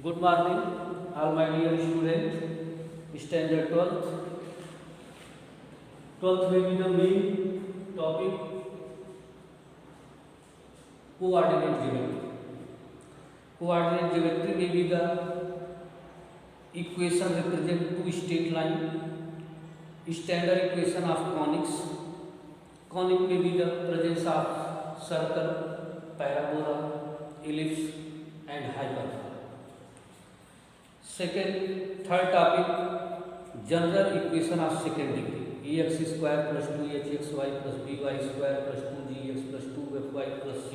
Good morning, all my dear students. Standard 12th. 12th will be the main topic coordinate geometry. Coordinate geometry may be the equation represent two straight line, standard equation of conics. Conic may be the presence of circle, parabola, ellipse, and hyperbola. Third topic, general equation of second degree, ax square plus 2hxy plus by square plus 2gx plus 2fy plus c.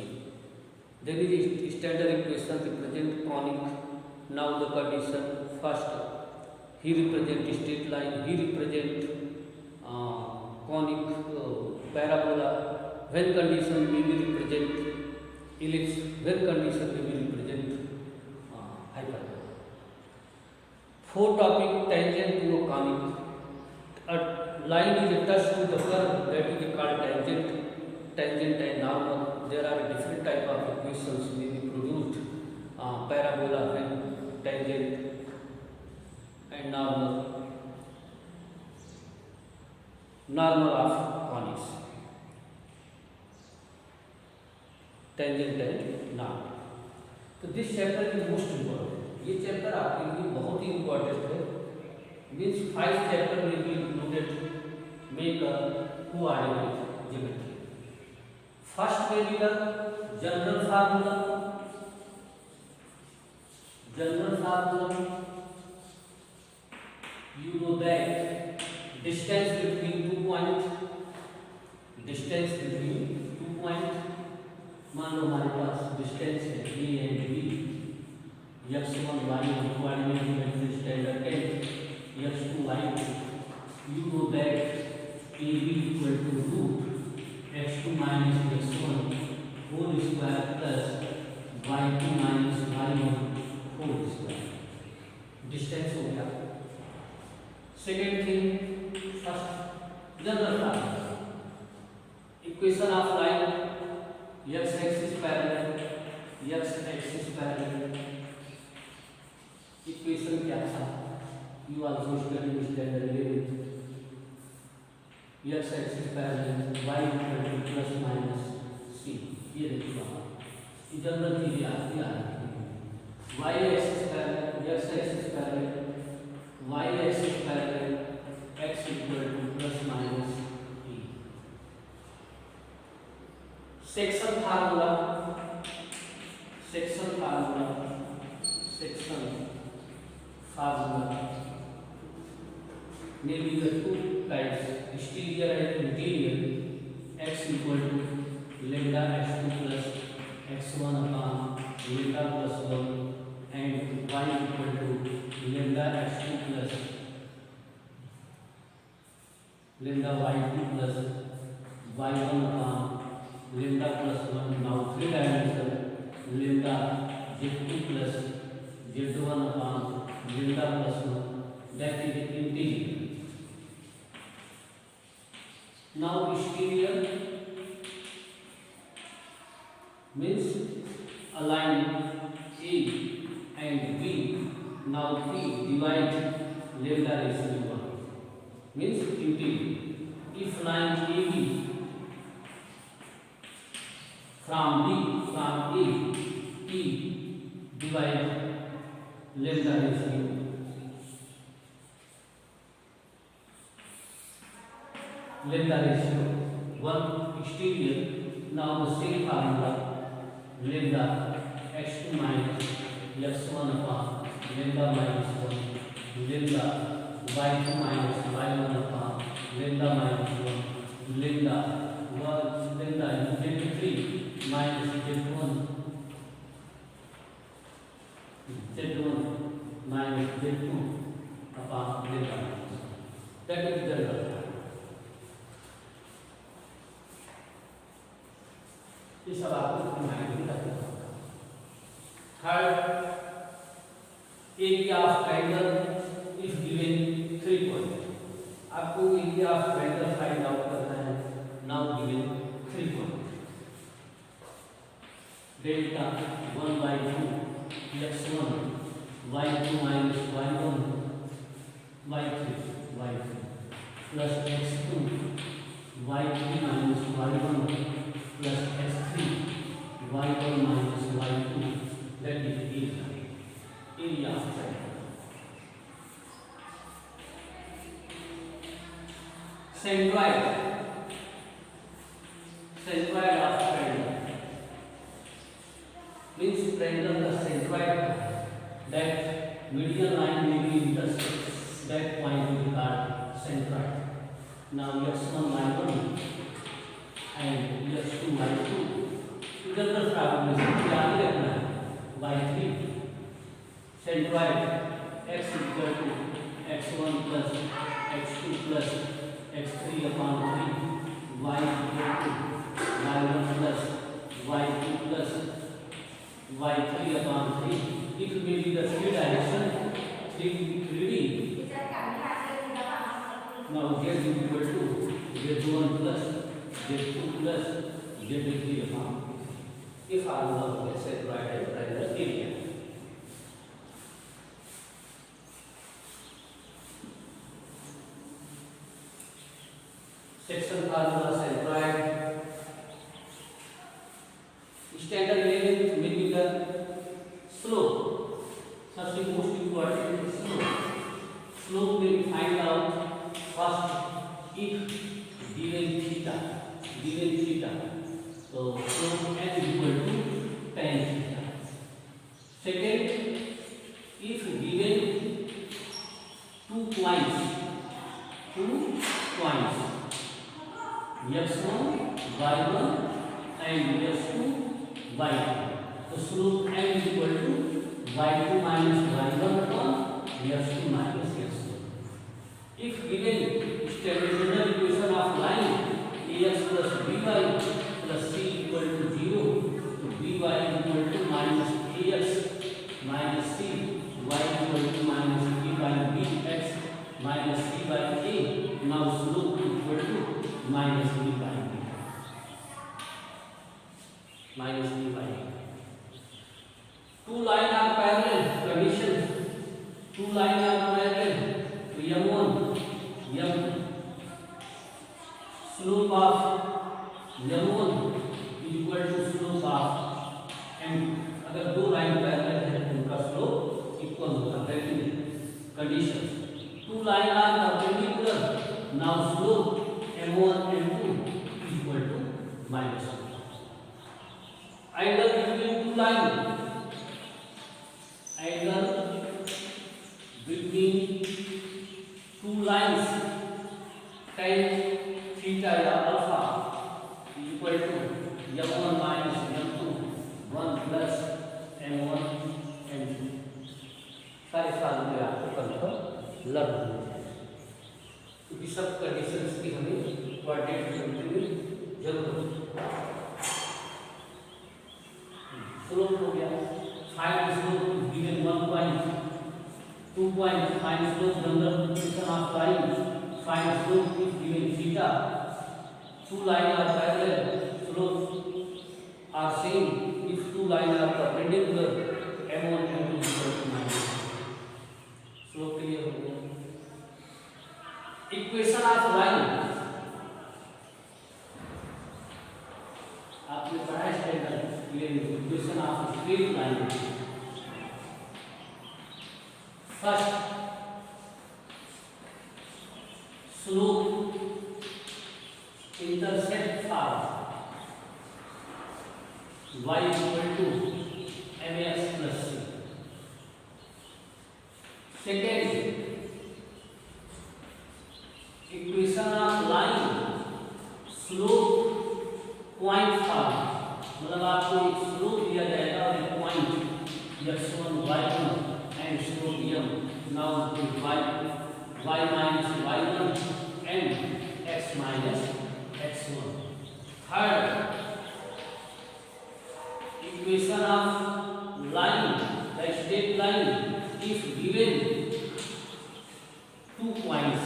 Then is standard equation represent conic. Now the condition first, he represent straight line, he represent conic, parabola. When condition we will represent ellipse, when condition we will represent hyperbola. Fourth topic, tangent to a conic. A line is attached to the curve, that is called tangent. Tangent and normal. There are different type of equations may be produced. Parabola and tangent and normal. Normal of conics. Tangent and normal. तो this chapter is most important. ये chapter आपके लिए बहुत ही important है. Means 5 chapter में भी included make a coordinate geometry. First में भी the general formula. General formula you know that distance between 2 points, distance between 2 points. मान लो हमारे पास डिस्टेंस है a and b, x1 y1 coordinate geometry standard 10, x2 y2. You know that AB equal to root x2 minus x1 whole square plus y2 minus y1 whole square. Distance हो गया. Second thing, first general formula, equation of line x axis parallel, x axis parallel. Equation क्या था? You also studied standard 11. x axis parallel, y equal to plus minus c. ये देखिए ये general चीजें आती आ रही है. y axis parallel, x axis parallel, y axis parallel, x equal to plus minus e. Section formula, section formula, section formula may be the two types, exterior and interior. X equal to lambda x2 plus x1 upon lambda plus 1 and y equal to lambda x2 plus lambda y2 plus y1 upon lambda plus 1. Now 3 dimension lambda z2 plus z1 upon lambda plus 1, that is interior. Now exterior means a line A and B. Now P divide lambda ratio 1 means interior. If line AB from A, P divide lambda ratio lambda ratio 1 exterior. Now the same formula lambda x2 minus x1 upon lambda minus 1 lambda y2 minus y1 upon lambda minus 1 lambda lambda z3 minus z1 minus z2 upon lambda. That is the result. ये सब आपको mind में रखना होगा. Third, area of triangle if given 3 point. आपको area of triangle find out करना है. Now given 3 point. Delta 1/2 x1 y2 minus y1 y3 plus x2 y3 minus y1 plus x3 y1 minus y2, that is area of triangle. Centroid of triangle means triangle the centroid, that median line may be intersects that point we call centroid. Now x1 y1 and x2 y2 इधर का transformation क्या रखना है, y3 centroid x equal to x1 plus x2 plus x3 upon 3, y equal to y1 plus y2 plus y3 upon 3. If we be the three direction 3D, now z is equal to z1 plus z2 plus z3 upon 3. ये formula हो गया centroid and triangular area. Section formula centroid. Standard limit will be the slope. First most important is slope. Slope will be find out first if given theta. So slope n equal to tan theta. Second, if given 2 points x1 y1 and x2 y2, so slope n is equal to y2 minus y1 upon x2 minus x1. If given standard equation of line ax plus by plus c equal to 0, so by equal to minus ax minus c, y equal to minus b by bx minus c by a. Now slope equal to minus b by b. Two lines are parallel. Conditions. Two lines are parallel. So m1, m slope of m1 is equal to slope of m. अगर दो line parallel है तो उनका slope equal होगा. Conditions. Two lines are perpendicular. Now slope m1 m2 is equal to minus 1. Angle between two lines. Angle between two lines tan theta या alpha is equal to m1 minus m2 1 plus m1 m2. सारे फार्मूले आपको confirm लग होने चाहिए, क्योंकि सब conditions की हमें कोऑर्डिनेट ज्योमेट्री में जरूरत है. स्लोप हो गया. Find slope given 1 point 2 point. Find slope number equation of line. Find slope if given theta. Two lines are parallel. Slopes are same if two lines are perpendicular. m1 m2 is equal to minus. Slope clear हो गया. Equation of line आपने पढ़ा है standard clear. Equation of straight line. First slope intercept form y equal to mx plus c. Second, equation of line slope point form. मतलब आपको एक slope दिया जाएगा और एक point x1 y1 and slope m. Now y minus y1 and x minus x1. Third, equation of line, the straight line, if given 2 points.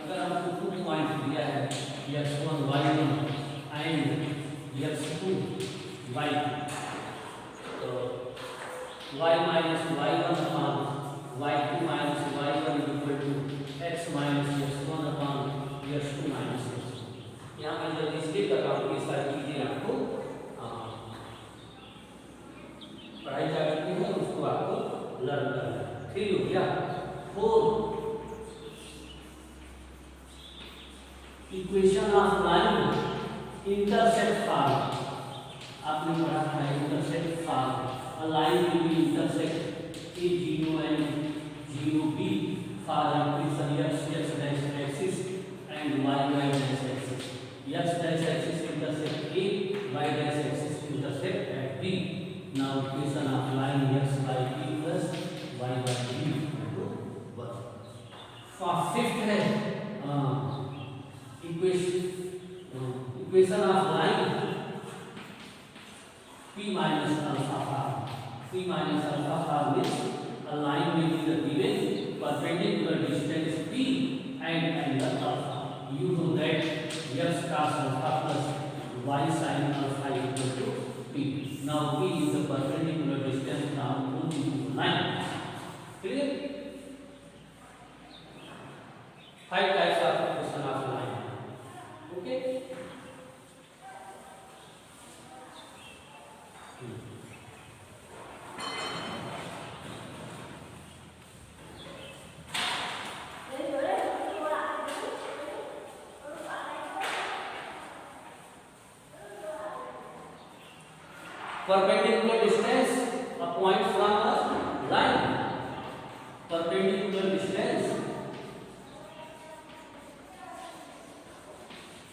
अगर हमको 2 point दिया है x1 y1 and x2 y2, तो y minus y1 upon y2 minus y1 equal to x minus x1 upon x2 minus x2। यहाँ मैं जल्दी इसलिए कर रहा हूँ कि सारी चीजें आपको पढ़ाई जा चुकी है, उसको आपको लर्न करना है। 3 हो गया। 4 equation of line intersect form. आपने पढ़ा था intersect form. A line will be intersect A0 and 0B for equation x dash axis and y dash axis. X dash axis intersect A, y dash axis intersect at B. Now equation of line x by B plus y by B equal to 1. For fifth है equation of line P minus alpha form. P minus alpha form means a line will be the given perpendicular distance P and angle alpha. You know that x cos alpha plus y sin alpha equal to P. Now P is the perpendicular distance from point to line. Clear? 5 types of equation of line. Okay? Perpendicular distance a point from a line. Perpendicular distance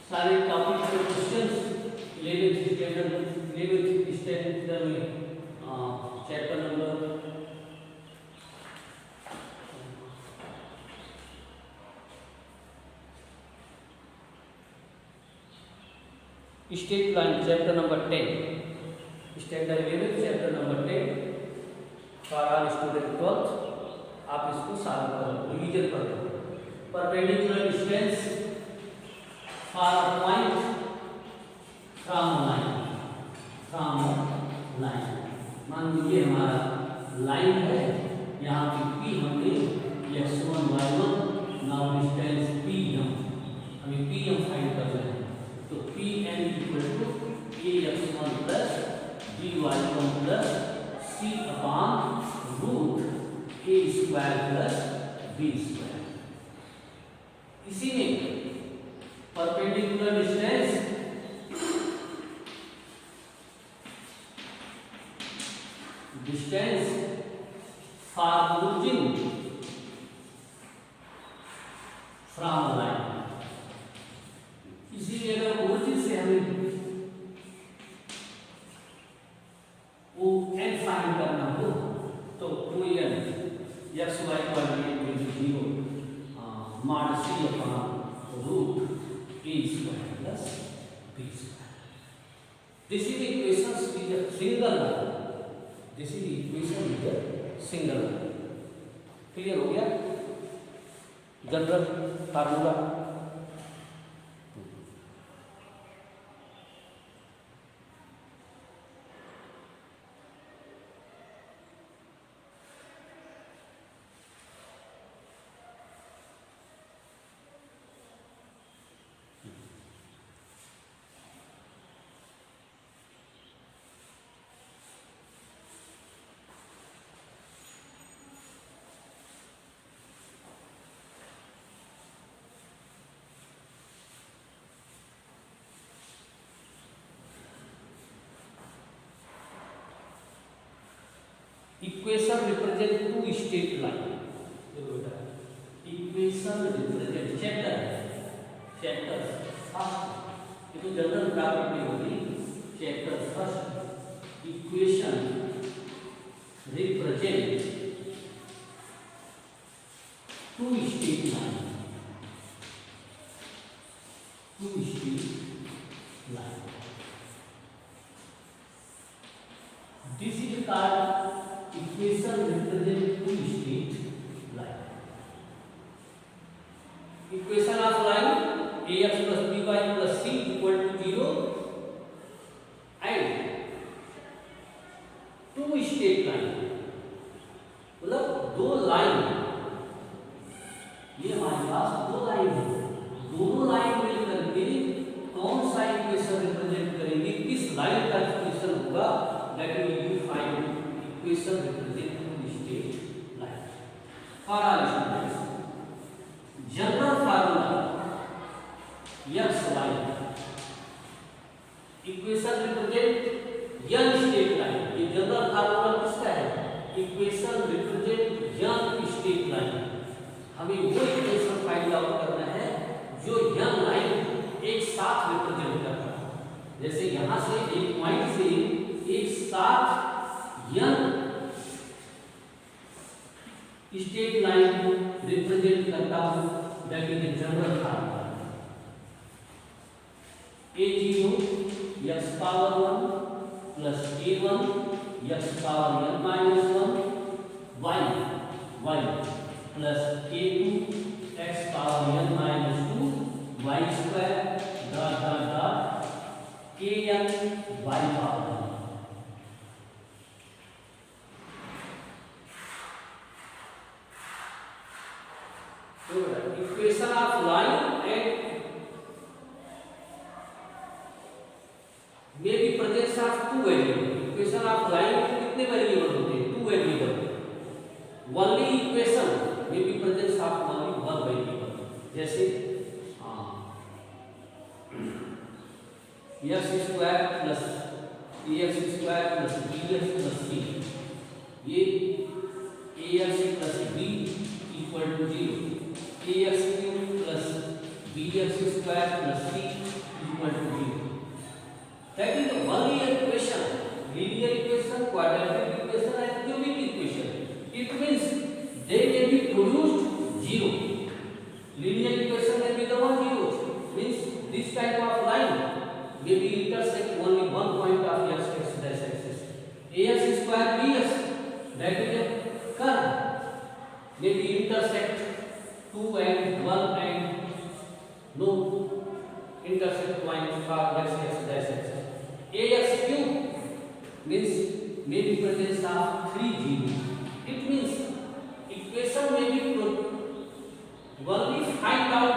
सारे topic के questions 11th standard में chapter number state line chapter number 10 standard 11 chapter number 10 for all student 12th। आप इसको solve करो, revision करो। Perpendicular distance for a point from line. मान लीजिए हमारा लाइन है, यहाँ पे P हमने x1 y1 now distance P हमें P फाइंड करना है। तो Pn equal to ax1 plus by1 plus c upon root a square plus b square. इसी में perpendicular distance for origin from line. इसीलिए अगर ओरिजिन से हमें वो n फाइंड करना हो तो 2n x y coordinate 0 mod c upon root a square plus b square. This is equation is a single line. This is equation is a single line. Clear हो गया? General formula equation represent two straight line. Equation represent chapter first, ये तो general property होगी। Chapter first equation represent two straight line. This is called equation represent two state line. Equation of line ax plus by plus c equal to 0 and two state line equation represent two straight lines. For all students, general formula x y equation represent an straight line. ये general formula किसका है? Equation represent an straight line. हमें वो equation find out करना है जो यन line एक साथ रिप्रेजेंट करता है. जैसे यहां से एक पॉइंट से एक साथ यन स्ट्रेट लाइन रिप्रेजेंट करता हूं. That is the general formula. a0 x power 1 plus a1 x power n minus 1 y plus a2 x power n minus 2 y square dot dot dot kn y power n. So equation of line and may be presence of two variable. Equation of line में कितने variable होते हैं? Two variable. Only equation may be presence of only one variable. जैसे x square plus ax square plus bx plus c. ये ax plus b equal to 0. ax cube plus bx square plus c equal to 0. That is the only equation, linear equation, quadratic equation and cubic equation. It means they may be produced zero. Linear equation may be the one zero. Means this type of line may be intersect only one point of x dash axis. ax square bx, that is a curve, may be intersect 2 and 1 and no intersect point for x dash axis. ax cube means may be presence of 3 0. It means equation may be only find out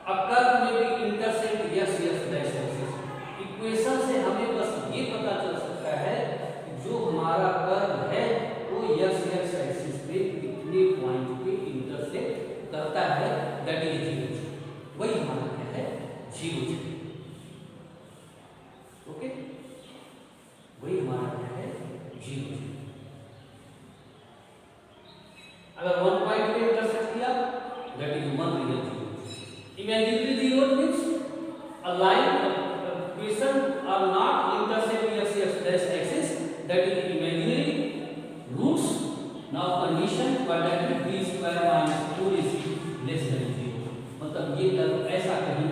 a curve may be intersect x dash axis. Equation से हमें बस ये पता चल सकता है कि जो हमारा कर्व है वो x एक्सिस पे कितने पॉइंट पे इंटरसेक्ट करता है. That is 0. वही हमारा क्या है? 0. ओके, वही हमारा क्या है? 0. अगर वन पॉइंट पे इंटरसेक्ट किया that is one real 0. Imaginary 0 means a line equation are not intersect x dash axis, that is imaginary roots. Now condition quadratic b square minus 4ac less than 0. मतलब ये curve ऐसा कहीं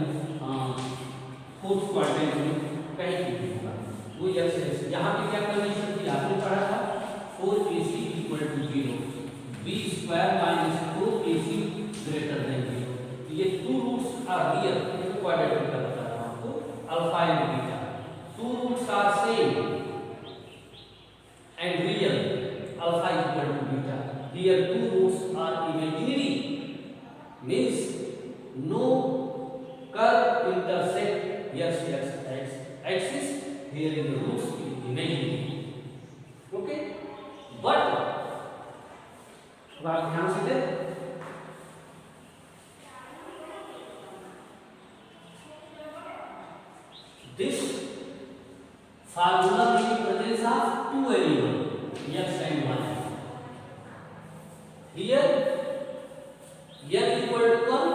fourth quadrant में कहीं भी होगा. वो x यहाँ पे क्या कंडीशन थी आपने पढ़ा था? 4ac equal to 0, b square minus 4ac greater than 0. ये two roots are real. ये क्वाड्रेटिक का बता रहा हूँ आपको. Alpha and beta, two roots are same and real. Alpha equal to beta. Here two roots are imaginary. Means no curve intersect x axis. Here in the roots is imaginary. Okay. But आप ध्यान से दें. This formula may be presence of two variables x and y. Here n equal to 1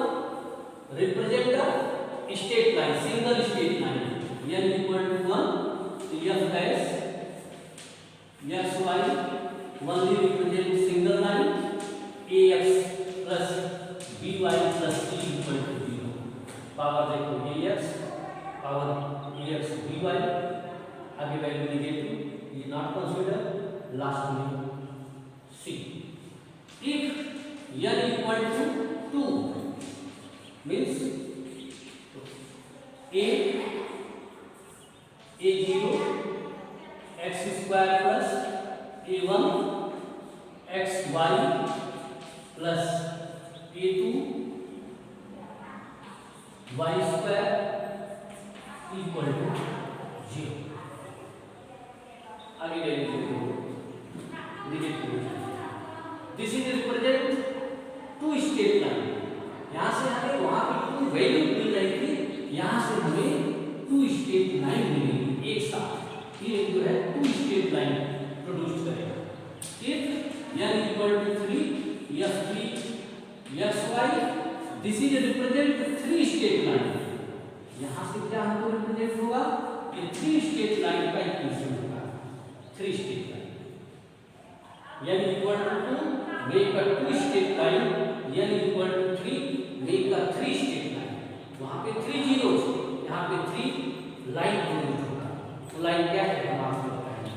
represent a straight line, single straight line. n equal to 1, f dash x y only represent single line. ax plus by plus c equal to 0. Power देखो ax power ax by, आगे value negative, ये not consider. Last में c. If n equal to 2 means a0 x square plus a1 xy plus a2 y square equal to 0. आगे देखो n equal to 3 f3 xy, this is represent 3 state line. यहां से क्या हमको represent होगा, ये 3 state line का equation होगा, 3 state line. n equal to 2 make a 2 straight line, n equal to 3 make a 3 state line. वहां पे 3 जीरोस, यहाँ पे 3 लाइन प्रोड्यूस होगा। तो लाइन क्या है हम आपको बताएंगे।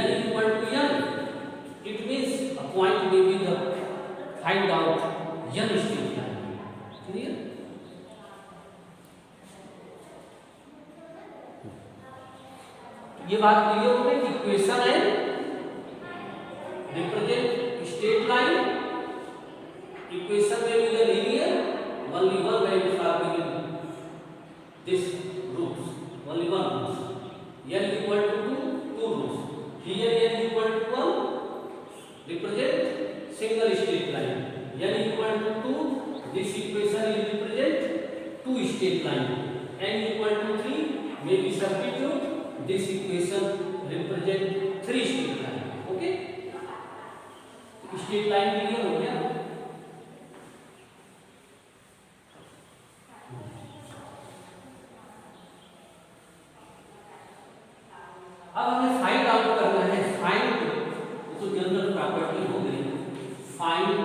n equal to n, it means a point may be the find out n state line. Clear? ये बात क्लियर हो गई। इक्वेशन है रिप्रेजेंट स्टेट लाइन, इक्वेशन में भी linear, only one values are given this roots, only one roots, n equal to 2 roots, here n equal to 1 represent single state line, n equal to 2, this equation is represent 2 state line, n equal to 3 may be substitute, this equation represent 3 state line। okay, state line clear हो गया। अब हमें find out करना है, find तो general property हो गई, find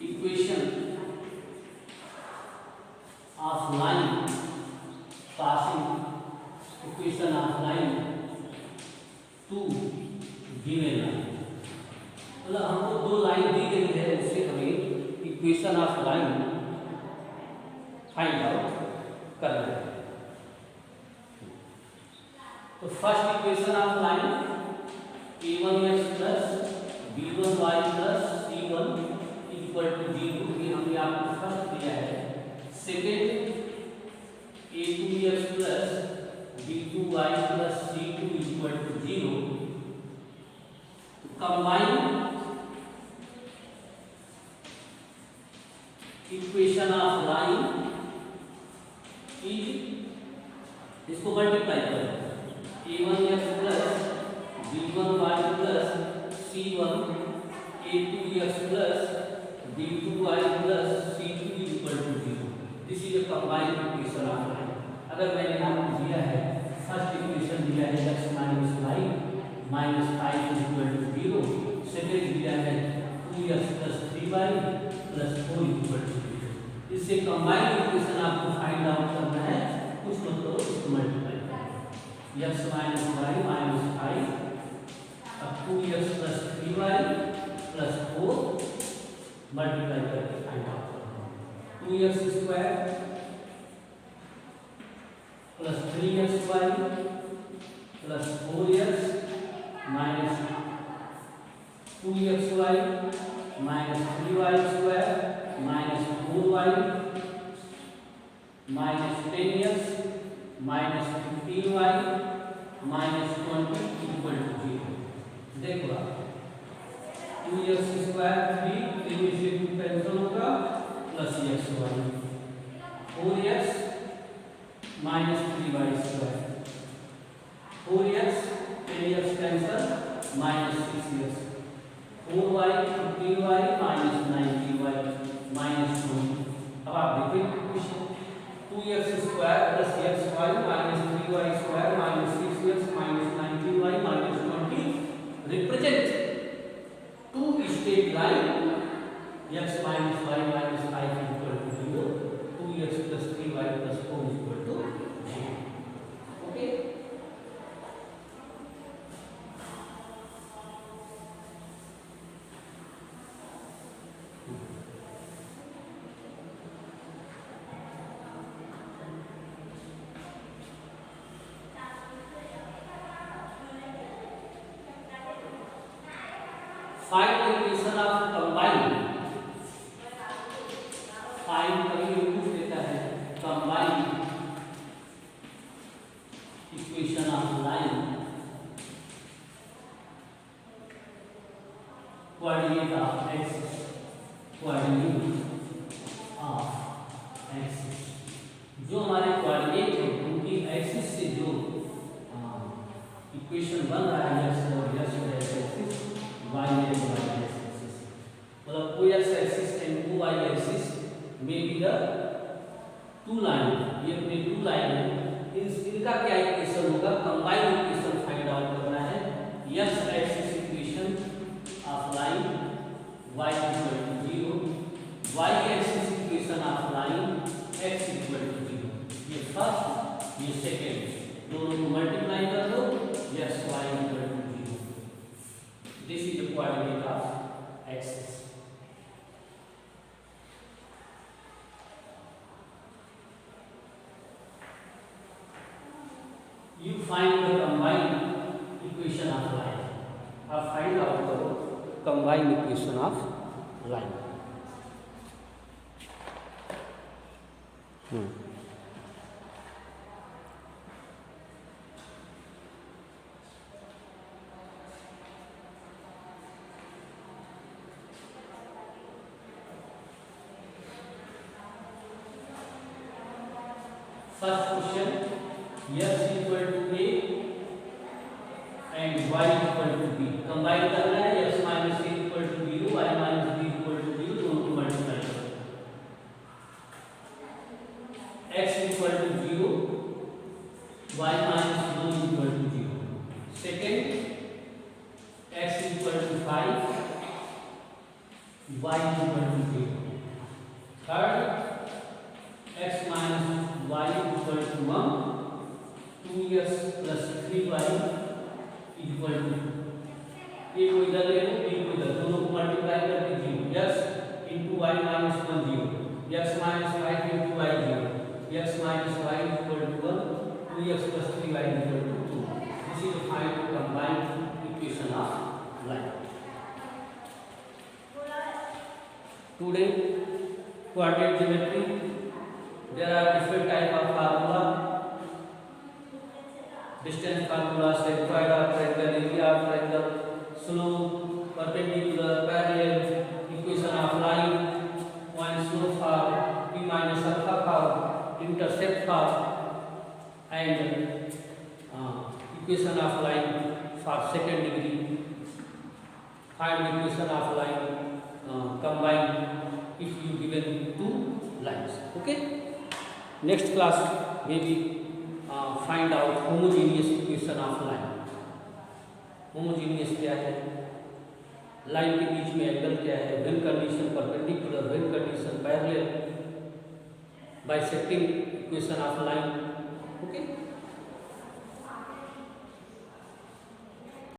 equation of line passing, equation of line to given line. मतलब हमको 2 लाइन दी गई है, उससे हमें equation of line find out करना है। तो first equation of line a1x plus b1y plus c1 equal to 0, ये हमने आपको फर्स्ट दिया है। Second a2x plus b2y plus c2 equal to 0। Combine equation of line is, इसको मल्टीप्लाई करो, a1x plus b1y plus c1 a2x plus b2y plus c2 equal to 0। This is a combined equation of line. अगर मैंने आपको दिया है first equation दिया है x minus y minus 5 equal to 0, second दिया है 2x plus 3y plus 4 equal to 0। इससे कंबाइंड इक्वेशन आपको फाइंड आउट करना है, कुछ मतलब इसको मल्टीप्लाई करना, x माइनस y माइनस 5 अब 2x plus 3y plus 4 multiply करके फाइंड आउट करना। 2x square plus 3xy plus 4x minus 2xy minus 3y square minus 4y minus 10x minus 15y minus 20 equal to 0। देखो 2x square 3 से 2 cancel होगा plus xy 4x minus 3y square 4x 10x cancel minus 6x 4y 15y minus 19y minus 20। अब आप देखिए 2x square plus xy minus 3y square minus 6x minus 19y minus 20 represent 2 straight line x minus y minus 5 equal to 0, 2x plus 3y plus 4 equal to 0। Okay, find the equation of combine, find कभी use देता है combine equation of line coordinate of axis, coordinate of axis, जो हमारे coordinate है उनकी axis से जो equation बन रहा है यस और यस X axis, Y and Y axis, मतलब O X axis and O Y axis में बी द टू लाइन, ये अपने टू लाइन है, इनका क्या इक्वेशन होगा, कंबाइंड इक्वेशन फाइंड आउट करना है, x axis equation of line y equal to 0, y axis equation of line x equal to 0, ये फर्स्ट ये सेकेंड, दोनों को मल्टीप्लाई कर दो, x y equal to 0, this is the coordinate of axis. You find the combined equation of line. अब find out करो combined equation of line. First question. X equal to a and y equal to b, combine करना है, x minus a equal to 0, y minus b equal to 0, दोनों को multiply करो, x equal to 0, y minus 1 equal to 0, second x equal to 5, y equal to 0, third x minus y equal to 1, 2x plus 3y equal to, A को इधर ले लो, B को इधर, दोनों को मल्टीप्लाई करके 0, x into y minus 1 0, x minus 5 into y 0, x minus y equal to 1, 2x plus 3y equal to 2, this is the find combined equation of line. Today coordinate geometry, there are different type of formula, distance formula, secant of triangle, area of triangle, slope, perpendicular, parallel, equation of line, point slope for p minus alpha for intercept for, and equation of line for second degree, find equation of line combined if you given two lines. Okay, next class maybe find out homogeneous equation of line. Homogeneous क्या है, line के बीच में angle क्या है, when condition perpendicular, when condition parallel, bisecting equation of line. Okay.